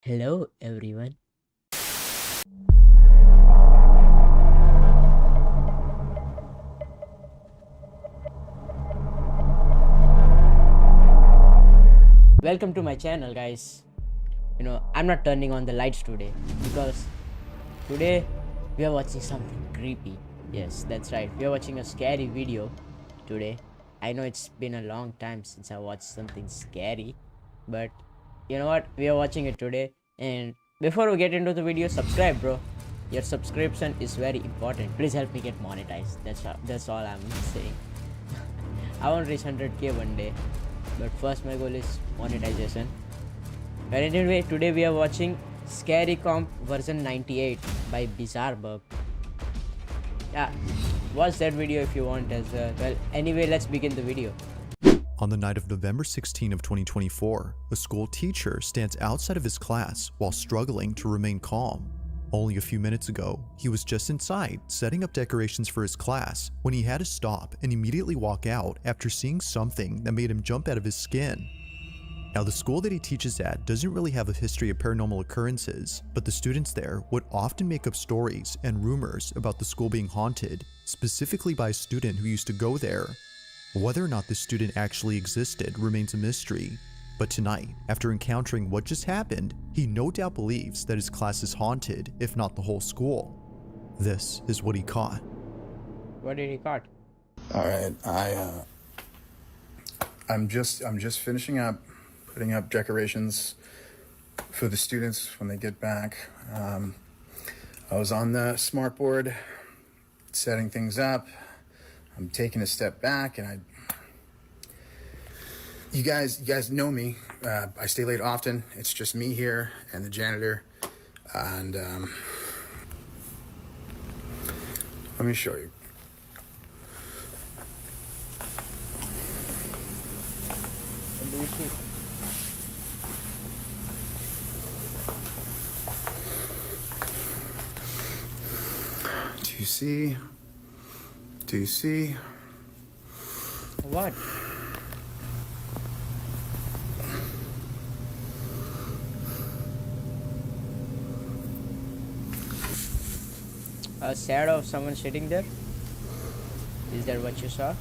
Hello, everyone. Welcome to my channel, guys. I'm not turning on the lights today because today we are watching something creepy. Yes, that's right. We are watching a scary video today. I know it's been a long time since I watched something scary, but you know what? We are watching it today. And before we get into the video, subscribe, bro. Your subscription is very important. Please help me get monetized. That's all I'm saying. I want to reach 100k one day, but first my goal is monetization. But anyway, today we are watching Scary Comp version 98 by Bizarre Bug. Yeah, watch that video if you want as well. Well, anyway, let's begin the video. On the night of November 16 of 2024, a school teacher stands outside of his class while struggling to remain calm. Only a few minutes ago, he was just inside setting up decorations for his class when he had to stop and immediately walk out after seeing something that made him jump out of his skin. Now, the school that he teaches at doesn't really have a history of paranormal occurrences, but the students there would often make up stories and rumors about the school being haunted, specifically by a student who used to go there. Whether or not this student actually existed remains a mystery, but tonight, after encountering what just happened, he no doubt believes that his class is haunted, if not the whole school. This is what he caught. What did he caught? All right, I'm just finishing up putting up decorations for the students when they get back. I was on the smart board setting things up. I'm taking a step back, and you guys know me. I stay late often. It's just me here and the janitor, and let me show you. What do you see? Do you see? Do you see? What? A shadow of someone sitting there? Is that what you saw?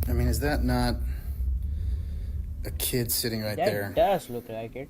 I mean, is that not a kid sitting right That there? does look like it.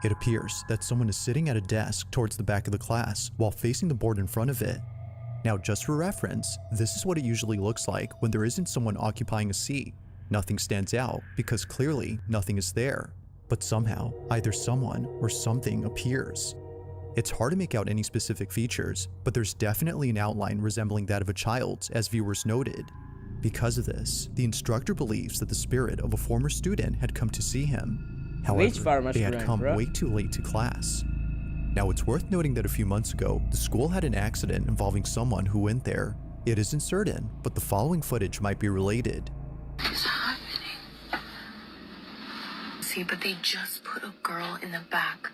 It appears that someone is sitting at a desk towards the back of the class while facing the board in front of it. Now, just for reference, this is what it usually looks like when there isn't someone occupying a seat. Nothing stands out because clearly nothing is there, but somehow either someone or something appears. It's hard to make out any specific features, but there's definitely an outline resembling that of a child's, as viewers noted. Because of this, the instructor believes that the spirit of a former student had come to see him. Which However, former they had student, come bro? way too late to class. Now, it's worth noting that a few months ago, the school had an accident involving someone who went there. It isn't certain, but the following footage might be related. What's happening? See, but they just put a girl in the back.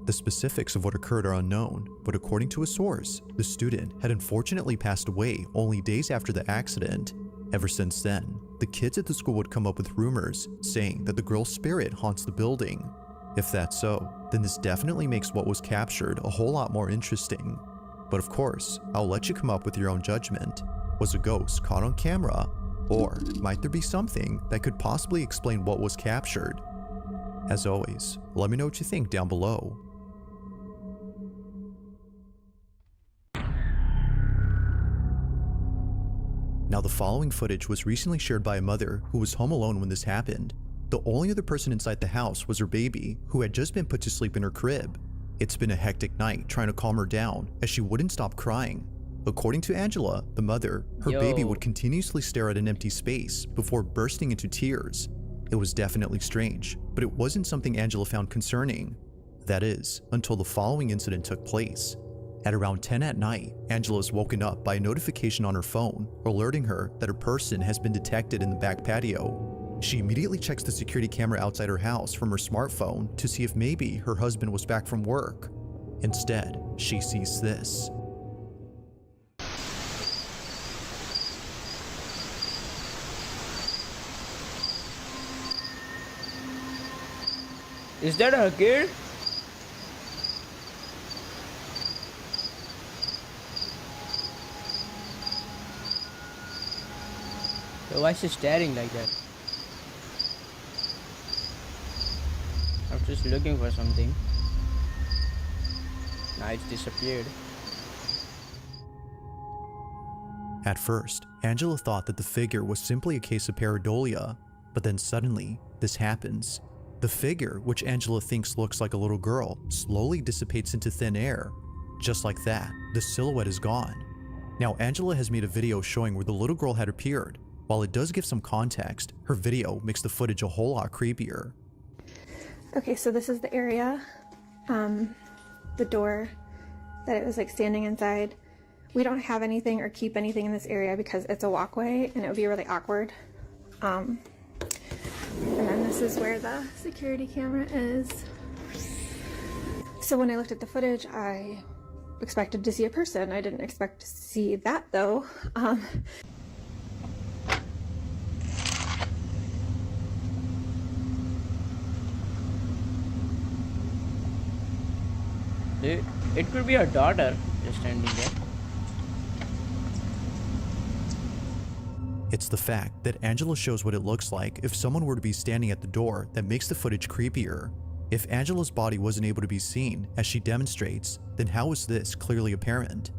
The specifics of what occurred are unknown, but according to a source, the student had unfortunately passed away only days after the accident. Ever since then, the kids at the school would come up with rumors saying that the girl's spirit haunts the building. If that's so, then this definitely makes what was captured a whole lot more interesting. But of course, I'll let you come up with your own judgment. Was a ghost caught on camera? Or might there be something that could possibly explain what was captured? As always, let me know what you think down below. Now, the following footage was recently shared by a mother who was home alone when this happened. The only other person inside the house was her baby, who had just been put to sleep in her crib. It's been a hectic night trying to calm her down as she wouldn't stop crying. According to Angela, the mother, her baby Yo. would continuously stare at an empty space before bursting into tears. It was definitely strange, but it wasn't something Angela found concerning. That is, until the following incident took place. At around 10 at night, Angela is woken up by a notification on her phone alerting her that a person has been detected in the back patio. She immediately checks the security camera outside her house from her smartphone to see if maybe her husband was back from work. Instead, she sees this. Is that her kid? So why is she staring like that? I'm just looking for something. Now it's disappeared. At first, Angela thought that the figure was simply a case of pareidolia, but then suddenly, this happens. The figure, which Angela thinks looks like a little girl, slowly dissipates into thin air. Just like that, the silhouette is gone. Now, Angela has made a video showing where the little girl had appeared. While it does give some context, her video makes the footage a whole lot creepier. Okay, so this is the area, the door that it was like standing inside. We don't have anything or keep anything in this area because it's a walkway and it would be really awkward. And then this is where the security camera is. So when I looked at the footage, I expected to see a person. I didn't expect to see that though. It could be her daughter just standing there. It's the fact that Angela shows what it looks like if someone were to be standing at the door that makes the footage creepier. If Angela's body wasn't able to be seen, as she demonstrates, then how is this clearly apparent?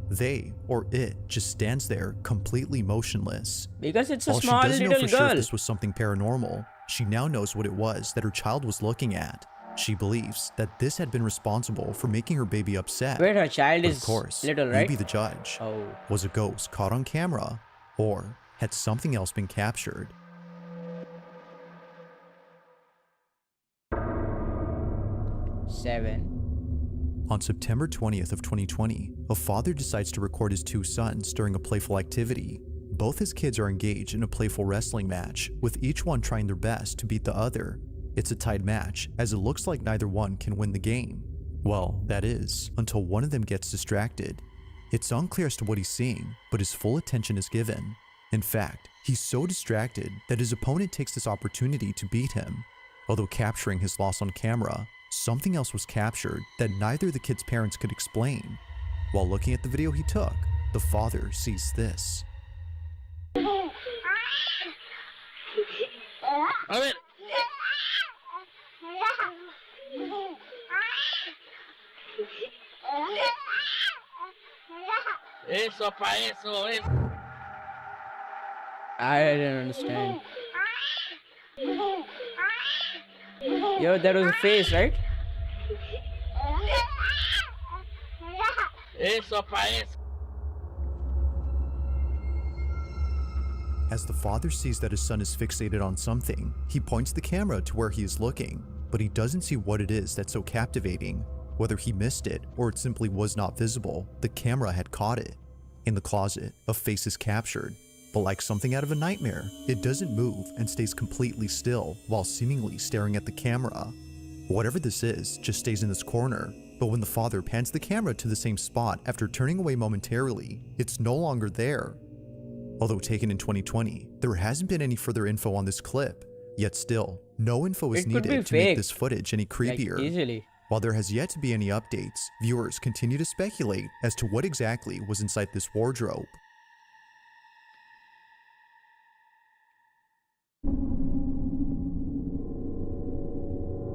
They, or it, just stands there completely motionless. Because it's a While small she doesn't know little for sure if girl. this was something paranormal, she now knows what it was that her child was looking at. She believes that this had been responsible for making her baby upset. Wait, her child But is of course, little, right? maybe the judge. Oh. Was a ghost caught on camera, or had something else been captured? Seven. On September 20th of 2020, a father decides to record his two sons during a playful activity. Both his kids are engaged in a playful wrestling match, with each one trying their best to beat the other. It's a tied match, as it looks like neither one can win the game. Well, that is, until one of them gets distracted. It's unclear as to what he's seeing, but his full attention is given. In fact, he's so distracted that his opponent takes this opportunity to beat him. Although capturing his loss on camera, something else was captured that neither of the kid's parents could explain. While looking at the video he took, the father sees this. A ver. Eso pa eso es. I didn't understand. Yo, that was a face, right? Eso pa eso. As the father sees that his son is fixated on something, he points the camera to where he is looking, but he doesn't see what it is that's so captivating. Whether he missed it or it simply was not visible, the camera had caught it. In the closet, a face is captured, but like something out of a nightmare, it doesn't move and stays completely still while seemingly staring at the camera. Whatever this is just stays in this corner, but when the father pans the camera to the same spot after turning away momentarily, it's no longer there. Although taken in 2020, there hasn't been any further info on this clip, yet still, no info is It could be needed to make fake. this footage any Like, creepier. easily. While there has yet to be any updates, viewers continue to speculate as to what exactly was inside this wardrobe.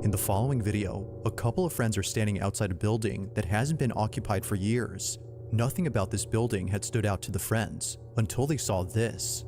In the following video, a couple of friends are standing outside a building that hasn't been occupied for years. Nothing about this building had stood out to the friends until they saw this.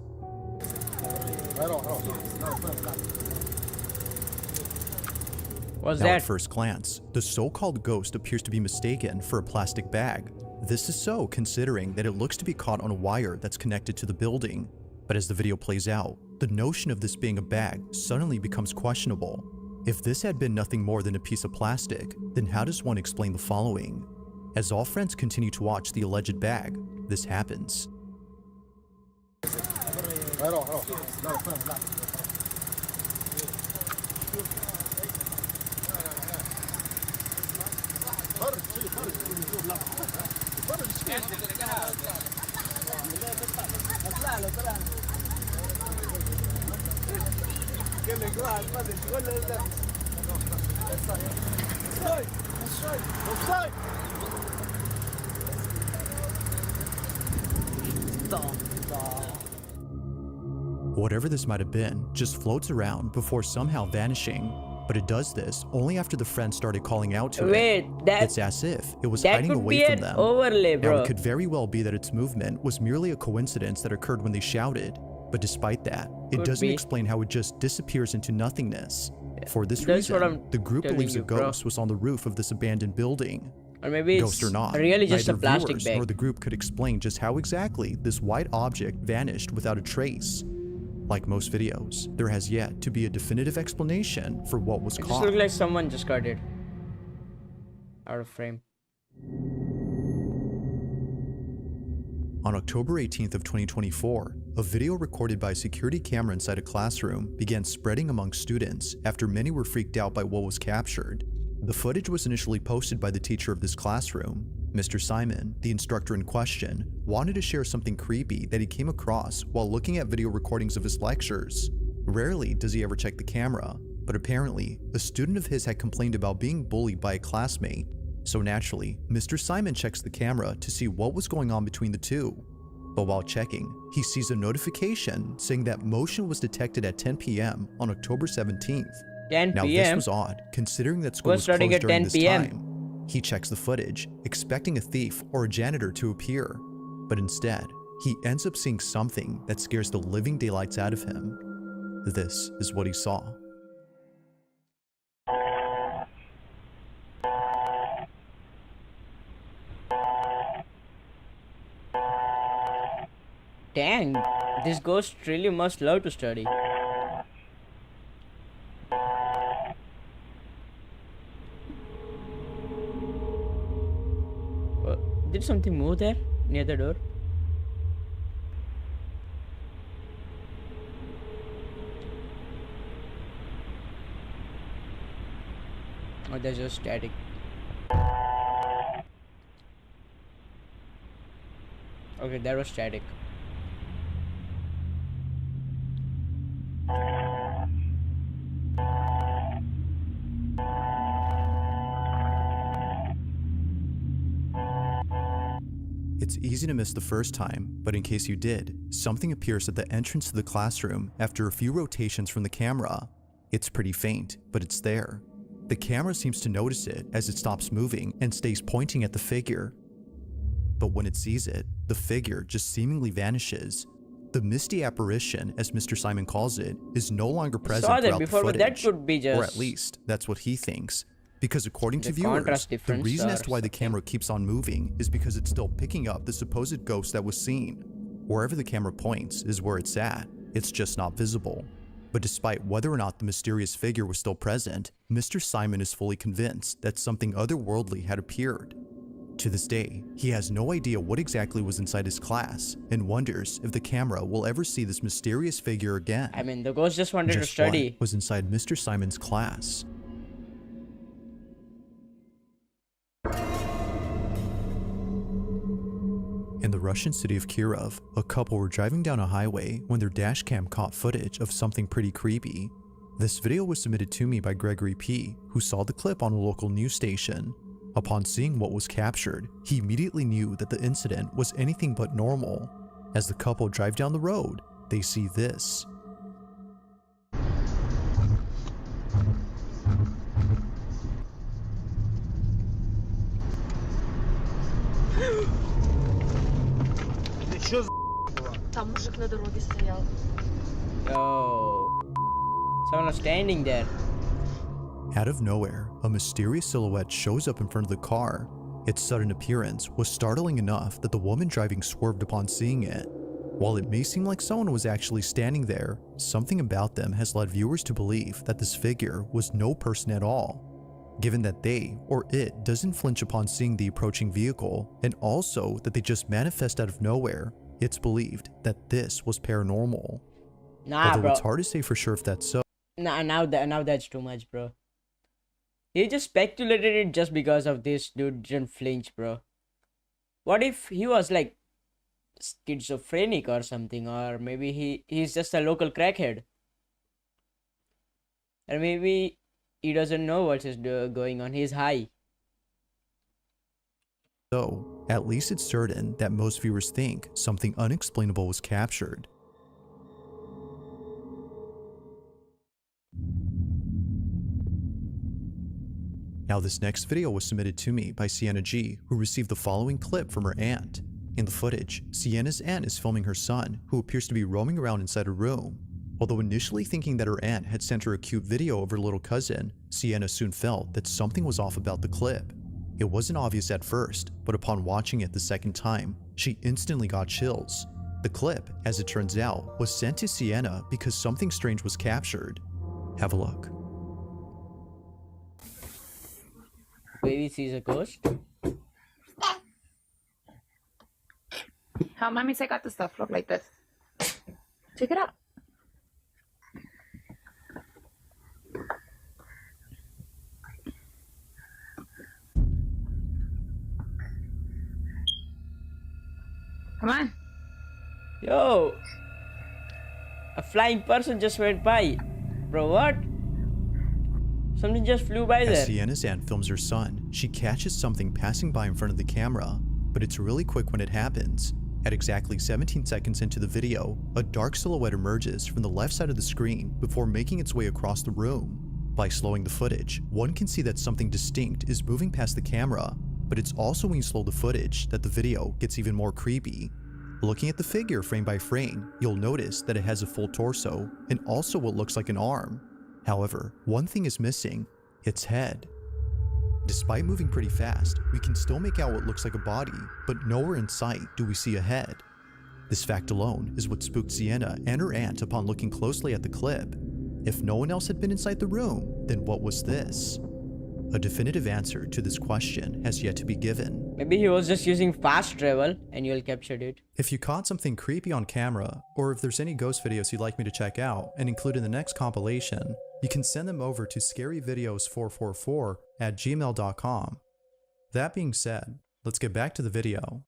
What's Now, that? at first glance, the so-called ghost appears to be mistaken for a plastic bag. This is so considering that it looks to be caught on a wire that's connected to the building. But as the video plays out, the notion of this being a bag suddenly becomes questionable. If this had been nothing more than a piece of plastic, then how does one explain the following? As all friends continue to watch the alleged bag, this happens. Whatever this might have been just floats around before somehow vanishing, but it does this only after the friends started calling out to Wait, it. that- It's as if it was That hiding could away be from an them. overlay, Now, bro. it could very well be that its movement was merely a coincidence that occurred when they shouted, but despite that, it Could doesn't be. explain how it just disappears into nothingness. For this That's what reason, I'm the group telling believes you, a bro. ghost was on the roof of this abandoned building. Or maybe it's Ghost or not, really just a neither plastic viewers bag. nor the group could explain just how exactly this white object vanished without a trace. Like most videos, there has yet to be a definitive explanation for what was It just caught. looks like someone just got it out of frame. On October 18th of 2024, a video recorded by a security camera inside a classroom began spreading among students after many were freaked out by what was captured. The footage was initially posted by the teacher of this classroom. Mr. Simon, the instructor in question, wanted to share something creepy that he came across while looking at video recordings of his lectures. Rarely does he ever check the camera, but apparently, a student of his had complained about being bullied by a classmate. So naturally, Mr. Simon checks the camera to see what was going on between the two. But while checking, he sees a notification saying that motion was detected at 10 p.m. on October 17th. 10 Now this p.m. was odd, considering that school Who's was starting closed at during 10 this p.m.? time. He checks the footage, expecting a thief or a janitor to appear, but instead, he ends up seeing something that scares the living daylights out of him. This is what he saw. Dang, this ghost really must love to study. Did something move there near the door? Or there's just static. Okay, that was static. It's easy to miss the first time, but in case you did, something appears at the entrance to the classroom after a few rotations from the camera. It's pretty faint, but it's there. The camera seems to notice it as it stops moving and stays pointing at the figure. But when it sees it, the figure just seemingly vanishes. The misty apparition, as Mr. Simon calls it, is no longer present Saw that throughout before, the but that footage. could be just Or at least, that's what he thinks. Because according to the viewers, contrast the difference reason as or to why the something. camera keeps on moving is because it's still picking up the supposed ghost that was seen. Wherever the camera points is where it's at, it's just not visible. But despite whether or not the mysterious figure was still present, Mr. Simon is fully convinced that something otherworldly had appeared. To this day, he has no idea what exactly was inside his class and wonders if the camera will ever see this mysterious figure again. I mean, the ghost just wanted to Just study. what was inside Mr. Simon's class? In the Russian city of Kirov, a couple were driving down a highway when their dashcam caught footage of something pretty creepy. This video was submitted to me by Gregory P., who saw the clip on a local news station. Upon seeing what was captured, he immediately knew that the incident was anything but normal. As the couple drive down the road, they see this. Там мужик на дороге стоял. Yo. Someone was standing there. Out of nowhere, a mysterious silhouette shows up in front of the car. Its sudden appearance was startling enough that the woman driving swerved upon seeing it. While it may seem like someone was actually standing there, something about them has led viewers to believe that this figure was no person at all, given that they or it doesn't flinch upon seeing the approaching vehicle, and also that they just manifest out of nowhere. It's believed that this was paranormal. Nah, Although bro. it's hard to say for sure if that's so. Nah, now that's too much, bro. He just speculated it just because of this dude didn't flinch, bro. What if he was like schizophrenic or something, or maybe he's just a local crackhead, or maybe he doesn't know what's going on. He's high. So, at least it's certain that most viewers think something unexplainable was captured. Now, this next video was submitted to me by Sienna G, who received the following clip from her aunt. In the footage, Sienna's aunt is filming her son, who appears to be roaming around inside a room. Although initially thinking that her aunt had sent her a cute video of her little cousin, Sienna soon felt that something was off about the clip. It wasn't obvious at first, but upon watching it the second time, she instantly got chills. The clip, as it turns out, was sent to Sienna because something strange was captured. Have a look. Baby sees a ghost. How mommy say got the stuff look like this? Check it out. Come on. Yo, a flying person just went by. Bro, what? Something just flew by As there. Sienna's aunt films her son, she catches something passing by in front of the camera, but it's really quick when it happens. At exactly 17 seconds into the video, a dark silhouette emerges from the left side of the screen before making its way across the room. By slowing the footage, one can see that something distinct is moving past the camera, but it's also when you slow the footage that the video gets even more creepy. Looking at the figure frame by frame, you'll notice that it has a full torso and also what looks like an arm. However, one thing is missing: its head. Despite moving pretty fast, we can still make out what looks like a body, but nowhere in sight do we see a head. This fact alone is what spooked Sienna and her aunt upon looking closely at the clip. If no one else had been inside the room, then what was this? A definitive answer to this question has yet to be given. Maybe he was just using fast travel and you'll capture it. If you caught something creepy on camera, or if there's any ghost videos you'd like me to check out and include in the next compilation, you can send them over to scaryvideos444@gmail.com. That being said, let's get back to the video.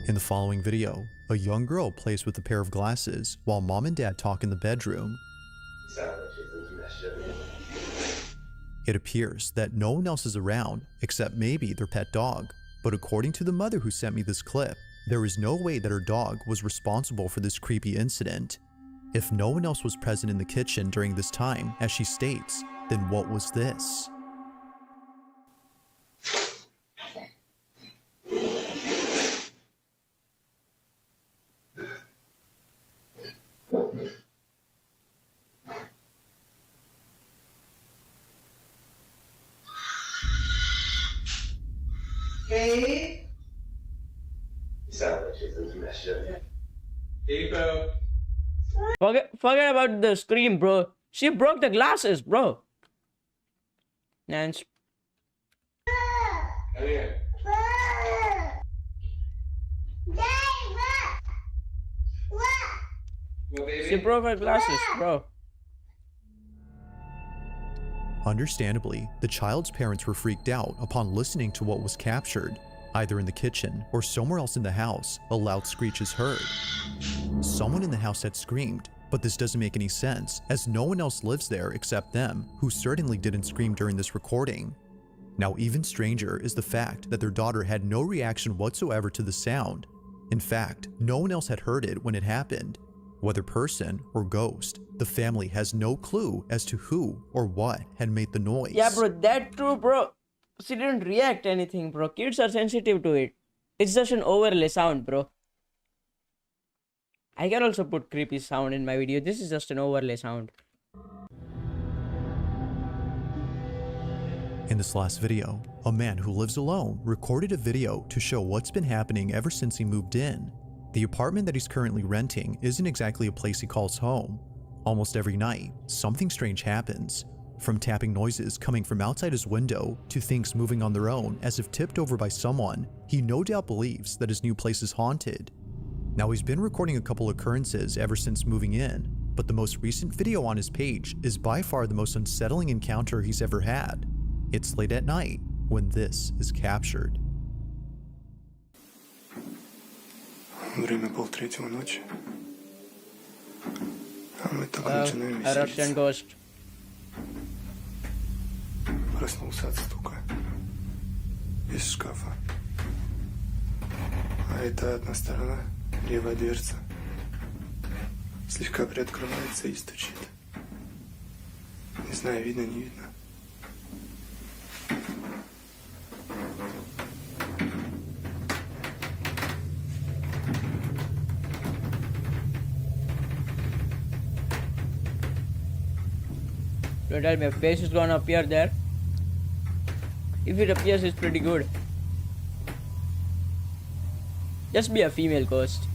In the following video, a young girl plays with a pair of glasses while mom and dad talk in the bedroom. It appears that no one else is around except maybe their pet dog, but according to the mother who sent me this clip, there is no way that her dog was responsible for this creepy incident. If no one else was present in the kitchen during this time, as she states, then what was this? Forget about the scream, bro. She broke the glasses, bro. And she broke her glasses, bro. Understandably, the child's parents were freaked out upon listening to what was captured. Either in the kitchen or somewhere else in the house, a loud screech is heard. Someone in the house had screamed, but this doesn't make any sense as no one else lives there except them, who certainly didn't scream during this recording. Now, even stranger is the fact that their daughter had no reaction whatsoever to the sound. In fact, no one else had heard it when it happened. Whether person or ghost, the family has no clue as to who or what had made the noise. Yeah, bro, that true, bro. She didn't react anything, bro. Kids are sensitive to it. It's just an overlay sound, bro. I can also put creepy sound in my video. This is just an overlay sound. In this last video, a man who lives alone recorded a video to show what's been happening ever since he moved in. The apartment that he's currently renting isn't exactly a place he calls home. Almost every night, something strange happens. From tapping noises coming from outside his window to things moving on their own as if tipped over by someone, he no doubt believes that his new place is haunted. Now, he's been recording a couple occurrences ever since moving in, but the most recent video on his page is by far the most unsettling encounter he's ever had. It's late at night when this is captured. Время 2:30 ночи. А мы только начинаем Eruption веселиться. ghost. Проснулся от стука. Из шкафа. А это одна сторона, левая дверца. Слегка приоткрывается и стучит. Не знаю, видно, не видно. Don't tell me a face is gonna appear there. If it appears, it's pretty good. Just be a female ghost.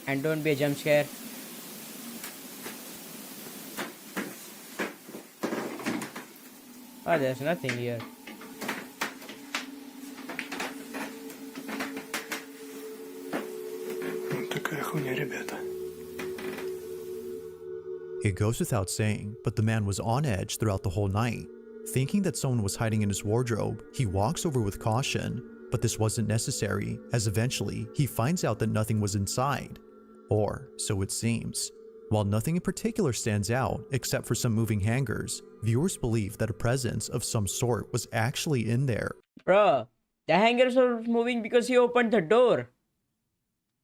And don't be a jump scare. Oh, there's nothing here. Ну, такая хуйня, ребята. It goes without saying, but the man was on edge throughout the whole night. Thinking that someone was hiding in his wardrobe, he walks over with caution, but this wasn't necessary, as eventually he finds out that nothing was inside. Or so it seems. While nothing in particular stands out except for some moving hangers, viewers believe that a presence of some sort was actually in there. Bro, the hangers are moving because he opened the door.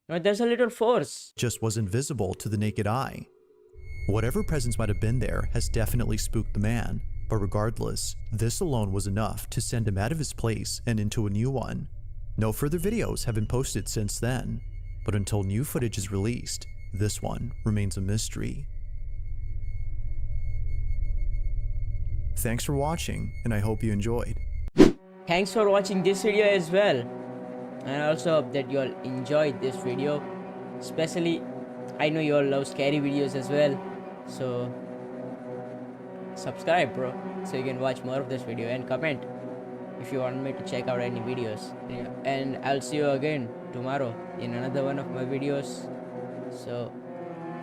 No, there's a little force. Just wasn't visible to the naked eye. Whatever presence might have been there has definitely spooked the man, but regardless, this alone was enough to send him out of his place and into a new one. No further videos have been posted since then, but until new footage is released, this one remains a mystery. Thanks for watching, and I hope you enjoyed. Thanks for watching this video as well. And I also hope that you all enjoyed this video. Especially, I know you all love scary videos as well. So, subscribe, bro, so you can watch more of this video, and comment if you want me to check out any videos. Yeah. And I'll see you again tomorrow in another one of my videos. So,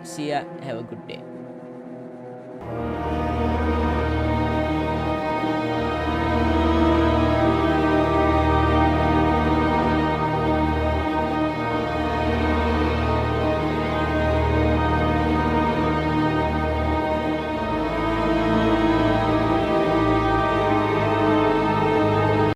see ya. Have a good day.